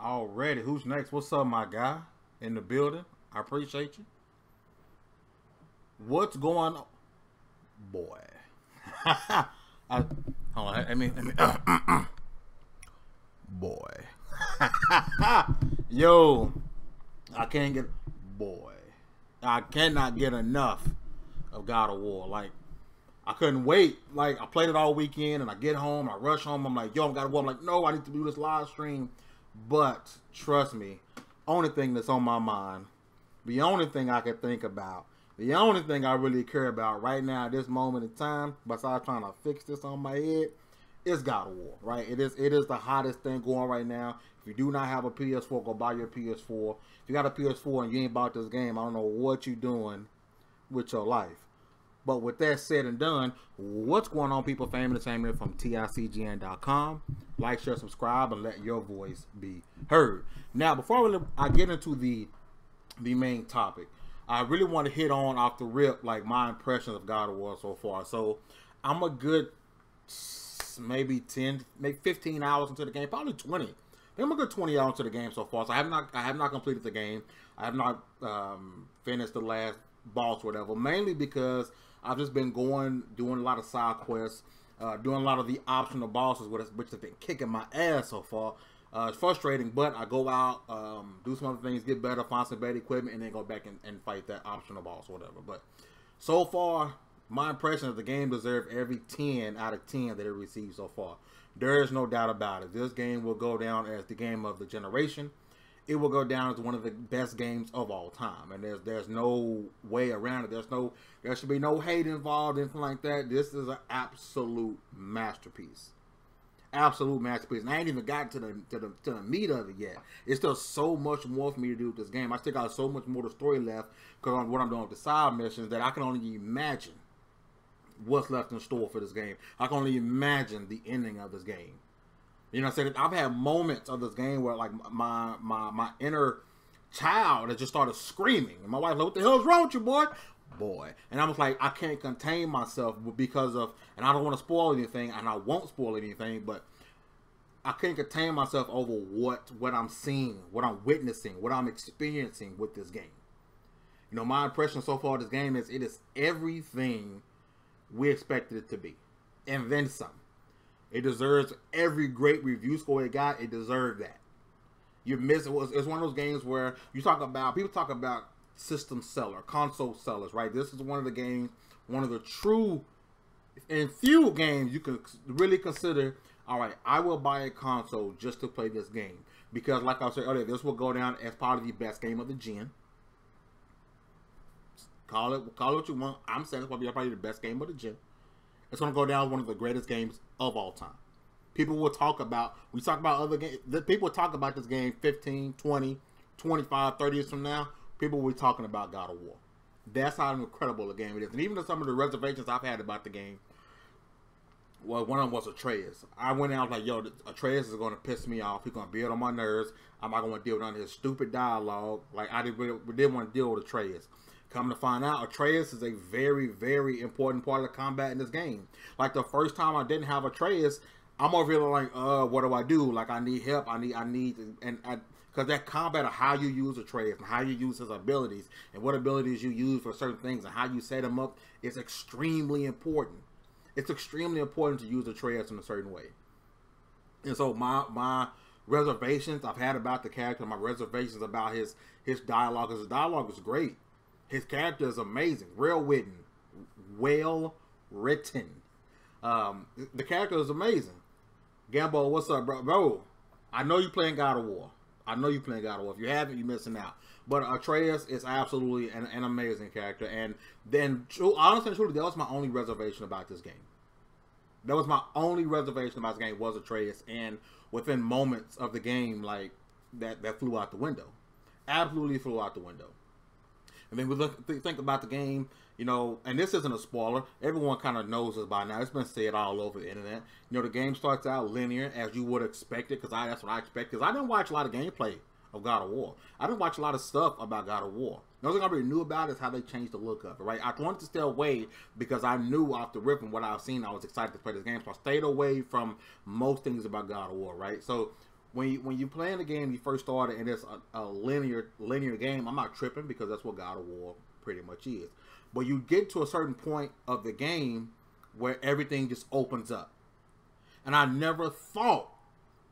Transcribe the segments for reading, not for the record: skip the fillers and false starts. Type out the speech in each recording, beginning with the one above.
Already, who's next? What's up, my guy? In the building. I appreciate you. What's going on? Boy. Hold on, boy. Yo. I can't get... Boy. I cannot get enough of God of War. Like, I couldn't wait. Like, I played it all weekend, and I get home, I rush home, I'm like, yo, I'm God of War. I'm like, no, I need to do this live stream. But, trust me, only thing that's on my mind, the only thing I can think about, the only thing I really care about right now at this moment in time, besides trying to fix this on my head, is God of War, right? It is the hottest thing going right now. If you do not have a PS4, go buy your PS4. If you got a PS4 and you ain't bought this game, I don't know what you're doing with your life. But with that said and done, what's going on, people? Fame Entertainment from TiCGN.com. Like, share, subscribe, and let your voice be heard. Now, before I get into the main topic, I really want to hit on off the rip, like, my impressions of God of War so far. So, I'm a good maybe 10, maybe 15 hours into the game, probably 20. I'm a good 20 hours into the game so far. So I have not completed the game. I have not finished the last boss or whatever. Mainly because I've just been doing a lot of side quests, doing a lot of the optional bosses, which have been kicking my ass so far. It's frustrating, but I go out, do some other things, get better, find some better equipment, and then go back and fight that optional boss or whatever. But so far, my impression is the game deserves every 10 out of 10 that it received so far. There is no doubt about it. This game will go down as the game of the generation. It will go down as one of the best games of all time, and there's no way around it. There should be no hate involved, anything like that. This is an absolute masterpiece, absolute masterpiece. And I ain't even gotten to the meat of it yet. It's still so much more for me to do with this game. I still got so much more to story left because of what I'm doing with the side missions that I can only imagine what's left in store for this game. I can only imagine the ending of this game. You know what I'm saying? I've had moments of this game where, like, my inner child has just started screaming. And my wife like, what the hell is wrong with you, boy? And I was like, I can't contain myself because of, and I don't want to spoil anything, and I won't spoil anything, but I can't contain myself over what I'm seeing, what I'm witnessing, what I'm experiencing with this game. You know, my impression so far of this game is it is everything we expected it to be, and then some. It deserves every great review score it got. It deserved that. You miss it. It's one of those games where people talk about system seller, console sellers, right? This is one of the games, one of the true and few games you can really consider. All right, I will buy a console just to play this game because, like I said earlier, this will go down as part of the best game of the gen. Call it what you want. I'm saying it's going to be probably the best game of the gen. It's going to go down as one of the greatest games of all time. People will talk about, other games. People will talk about this game 15, 20, 25, 30 years from now. People will be talking about God of War. That's how incredible the game it is. And even some of the reservations I've had about the game, well, one of them was Atreus. I went out like, yo, Atreus is going to piss me off. He's going to build on my nerves. I'm not going to deal with none of his stupid dialogue. Like, I didn't want to deal with Atreus. Come to find out, Atreus is a very, very important part of the combat in this game. Like, the first time I didn't have Atreus, I'm over here like, what do I do? Like, I need help. Because that combat of how you use Atreus and how you use his abilities and what abilities you use for certain things and how you set him up is extremely important. It's extremely important to use Atreus in a certain way. And so my reservations I've had about the character, my reservations about his dialogue, because his dialogue is great. His character is amazing, well written. The character is amazing. Gambo, what's up, bro? I know you playing God of War. If you haven't, you're missing out. But Atreus is absolutely an amazing character. And then, honestly and truly, that was my only reservation about this game. Was Atreus. And within moments of the game, like, that flew out the window. Absolutely flew out the window. And then we think about the game, you know, and this isn't a spoiler. Everyone kind of knows this by now. It's been said all over the internet. You know, the game starts out linear, as you would expect it, because that's what I expect. Because I didn't watch a lot of gameplay of God of War. I didn't watch a lot of stuff about God of War. The only thing I really knew about is how they changed the look of it, right? I wanted to stay away because I knew off the rip from what I've seen, I was excited to play this game. So I stayed away from most things about God of War, right? So when you playing the game, you first started, and it's a linear game. I'm not tripping because that's what God of War pretty much is. But you get to a certain point of the game where everything just opens up, and I never thought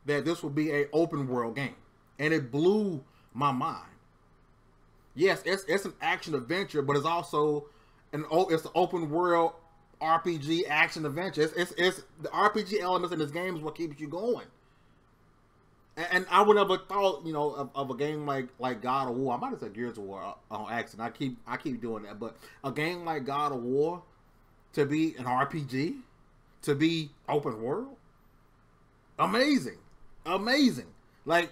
that this would be an open world game, and it blew my mind. Yes, it's an action adventure, but it's also it's an open world RPG action adventure. It's the RPG elements in this game is what keeps you going. And I would never thought, you know, of a game like God of War. I might have said Gears of War on accident. I keep doing that, but a game like God of War to be an RPG, to be open world, amazing. Like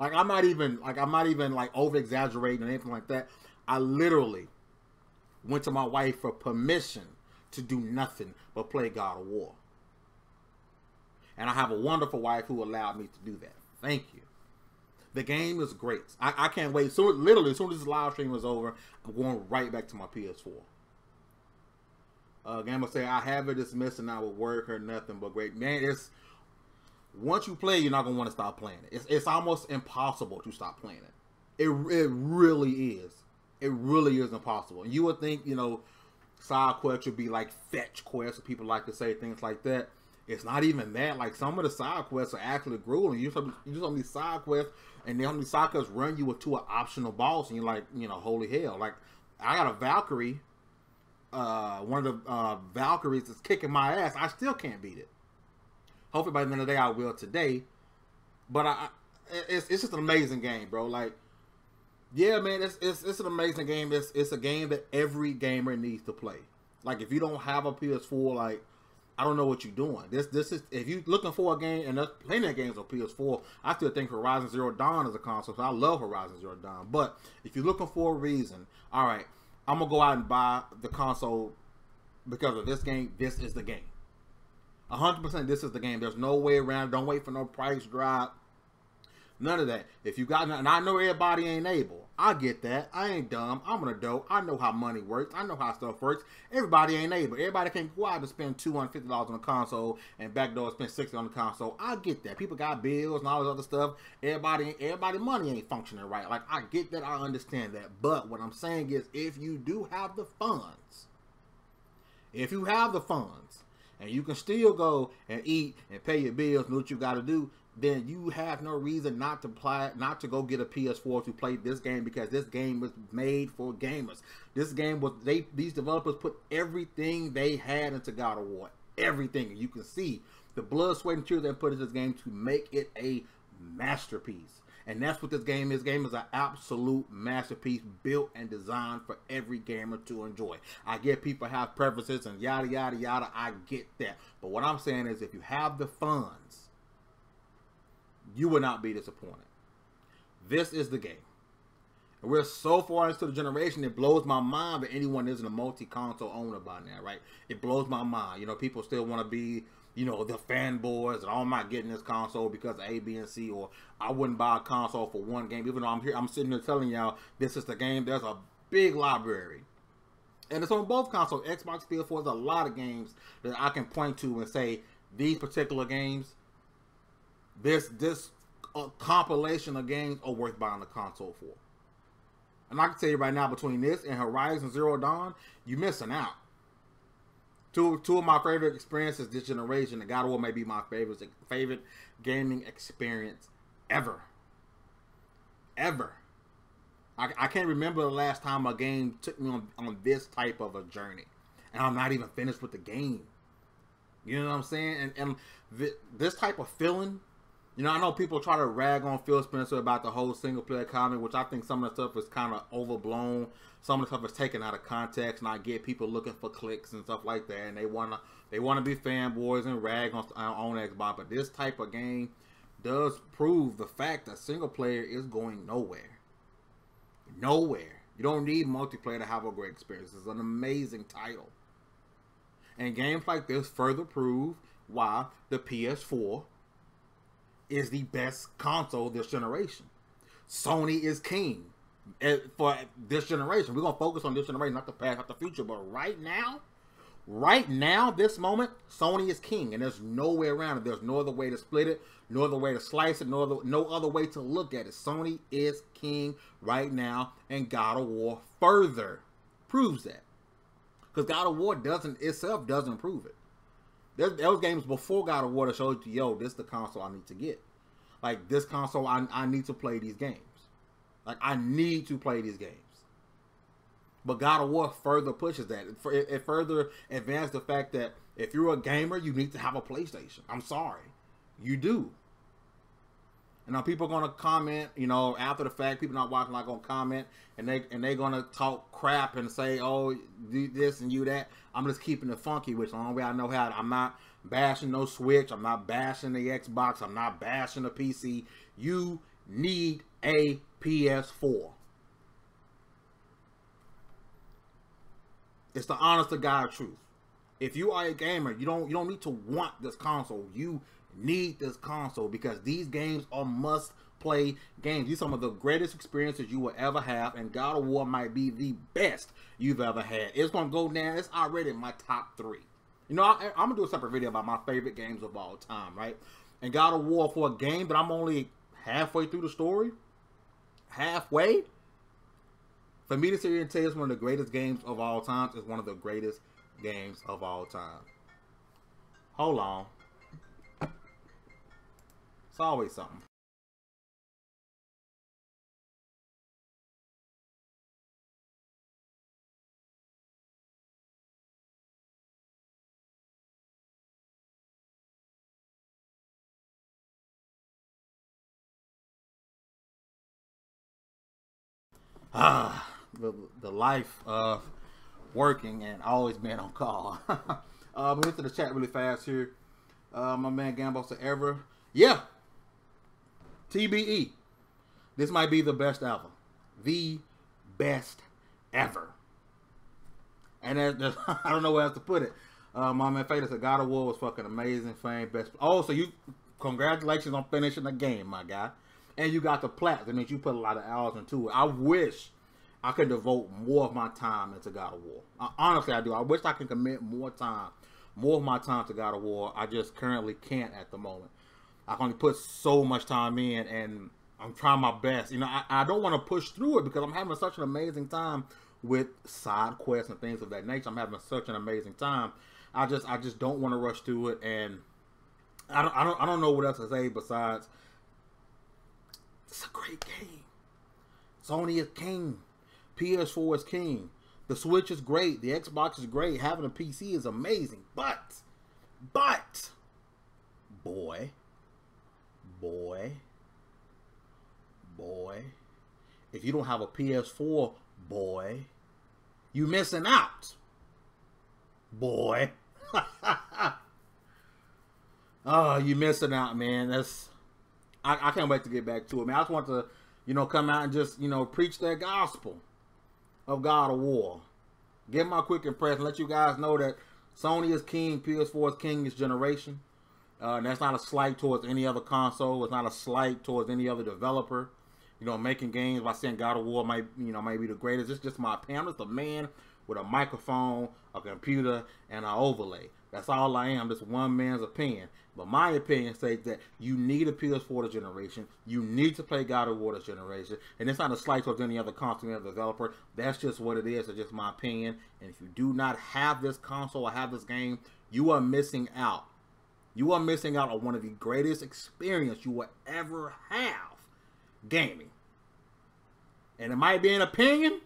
I'm not even like over exaggerating or anything like that. I literally went to my wife for permission to do nothing but play God of War. And I have a wonderful wife who allowed me to do that. Thank you. The game is great. I can't wait. Literally, as soon as this live stream is over, I'm going right back to my PS4. Gamer say, I have it dismissed and I will work or nothing but great. Man, it's... Once you play, you're not going to want to stop playing it. It's almost impossible to stop playing it. It really is. It really is impossible. And you would think, you know, side quests would be like fetch quests. People like to say things like that. It's not even that. Like, some of the side quests are actually grueling. You do some of these side quests, and then these side quests run you to an optional boss, and you're like, you know, holy hell. Like, I got a Valkyrie. One of the Valkyries is kicking my ass. I still can't beat it. Hopefully by the end of the day I will today. But it's just an amazing game, bro. Like, yeah, man, it's an amazing game. It's a game that every gamer needs to play. Like, if you don't have a PS4, like, I don't know what you're doing. This is, if you're looking for a game, and there's plenty of games on PS4, I still think Horizon Zero Dawn is a console, so I love Horizon Zero Dawn. But if you're looking for a reason, all right, I'm gonna go out and buy the console because of this game. This is the game. 100% this is the game. There's no way around. Don't wait for no price drop. None of that. If you got, and I know everybody ain't able. I get that. I ain't dumb. I'm an adult. I know how money works. I know how stuff works. Everybody ain't able. Everybody can't go out and spend $250 on a console and backdoor spend $60 on the console. I get that. People got bills and all this other stuff. Everybody money ain't functioning right. Like, I get that. I understand that. But what I'm saying is, if you do have the funds, and you can still go and eat and pay your bills and what you got to do, then you have no reason not to go get a PS4 to play this game, because this game was made for gamers. This game was, these developers put everything they had into God of War. Everything. And you can see the blood, sweat, and tears they put into this game to make it a masterpiece. And that's what this game is. This game is an absolute masterpiece, built and designed for every gamer to enjoy. I get people have preferences and yada, yada, yada. I get that. But what I'm saying is, if you have the funds, you will not be disappointed. This is the game. And we're so far into the generation, it blows my mind that anyone isn't a multi-console owner by now, right? It blows my mind. You know, people still want to be, you know, the fanboys, and I'm not getting this console because of A, B, and C, or I wouldn't buy a console for one game, even though I'm sitting here telling y'all this is the game. There's a big library, and it's on both consoles, Xbox, PS4. There's a lot of games that I can point to and say, these particular games, this compilation of games are worth buying the console for. And I can tell you right now, between this and Horizon Zero Dawn, you're missing out. Two of my favorite experiences this generation, and God of War may be my favorite gaming experience ever. I can't remember the last time a game took me on this type of a journey, and I'm not even finished with the game. You know what I'm saying? And this type of feeling, you know, I know people try to rag on Phil Spencer about the whole single player comment, which I think some of the stuff is kind of overblown. Some of the stuff is taken out of context, and I get people looking for clicks and stuff like that, and they wanna be fanboys and rag on Xbox. But this type of game does prove the fact that single player is going nowhere. Nowhere. You don't need multiplayer to have a great experience. It's an amazing title, and games like this further prove why the PS4 is the best console this generation. Sony is king for this generation. We're going to focus on this generation, not the past, not the future. But right now, right now, this moment, Sony is king, and there's no way around it. There's no other way to split it, no other way to slice it, no other way to look at it. Sony is king right now, and God of War further proves that. Because God of War doesn't prove it. There was games before God of War that showed you, yo, this is the console I need to get. Like, this console, I need to play these games. Like, I need to play these games. But God of War further pushes that. It further advances the fact that if you're a gamer, you need to have a PlayStation. I'm sorry. You do. And now people are going to comment, you know, after the fact, people not watching are going to comment, and they're going to talk crap and say, oh, do this and you that. I'm just keeping it funky, which the only way I know how. I'm not bashing no Switch. I'm not bashing the Xbox. I'm not bashing the PC. You need a PS4. It's the honest to God truth. If you are a gamer, you don't need to want this console. You need this console because these games are must-play games. These are some of the greatest experiences you will ever have, and God of War might be the best you've ever had. It's going to go down. It's already in my top 3. You know, I'm going to do a separate video about my favorite games of all time, right? And God of War, for a game that I'm only halfway through the story, halfway, for me to sit here and tell you it's one of the greatest games of all time, it's one of the greatest games of all time. Hold on. It's always something. The life of working and always being on call. Move into the chat really fast here. My man Gambo said, ever. Yeah. TBE. This might be the best ever. The best ever. And there's, I don't know where else to put it. My man Fader said, God of War was fucking amazing. Fame, best. Oh, so congratulations on finishing the game, my guy. And you got the plat. That means you put a lot of hours into it. I wish I could devote more of my time into God of War. Honestly, I do. I wish I could commit more of my time to God of War. I just currently can't at the moment. I can only put so much time in, and I'm trying my best. You know, I don't want to push through it because I'm having such an amazing time with side quests and things of that nature. I'm having such an amazing time. I just don't want to rush through it, and I don't know what else to say besides it's a great game. Sony is king. PS4 is king. The Switch is great. The Xbox is great. Having a PC is amazing. But, boy, if you don't have a PS4, boy, you missing out. Boy. Oh, you missing out, man. I can't wait to get back to it, man. I just want to, you know, come out and just, you know, preach that gospel of God of War. Give my quick impression. Let you guys know that Sony is king. PS4 is king this generation. And that's not a slight towards any other console. It's not a slight towards any other developer. You know, making games by saying God of War might be the greatest. It's just my opinion. I'm just a man with a microphone, a computer, and an overlay. That's all I am. Just one man's opinion. But my opinion states that you need a PS4 this generation. You need to play God of War this generation. And it's not a slight towards any other console, any other developer. That's just what it is. It's just my opinion. And if you do not have this console or have this game, you are missing out. You are missing out on one of the greatest experiences you will ever have gaming. And it might be an opinion,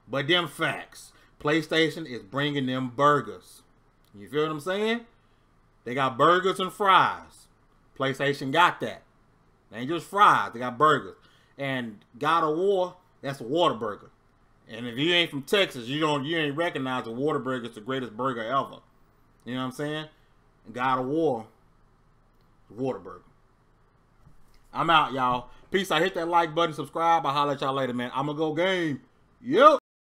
but them facts. PlayStation is bringing them burgers. You feel what I'm saying? They got burgers and fries. PlayStation got that. They ain't just fries. They got burgers. And God of War, that's a Whataburger. And if you ain't from Texas, you ain't recognize a Whataburger is the greatest burger ever. You know what I'm saying? And God of War, Whataburger. I'm out, y'all. Peace. I hit that like button, subscribe. I'll holler at y'all later, man. I'm gonna go game. Yep.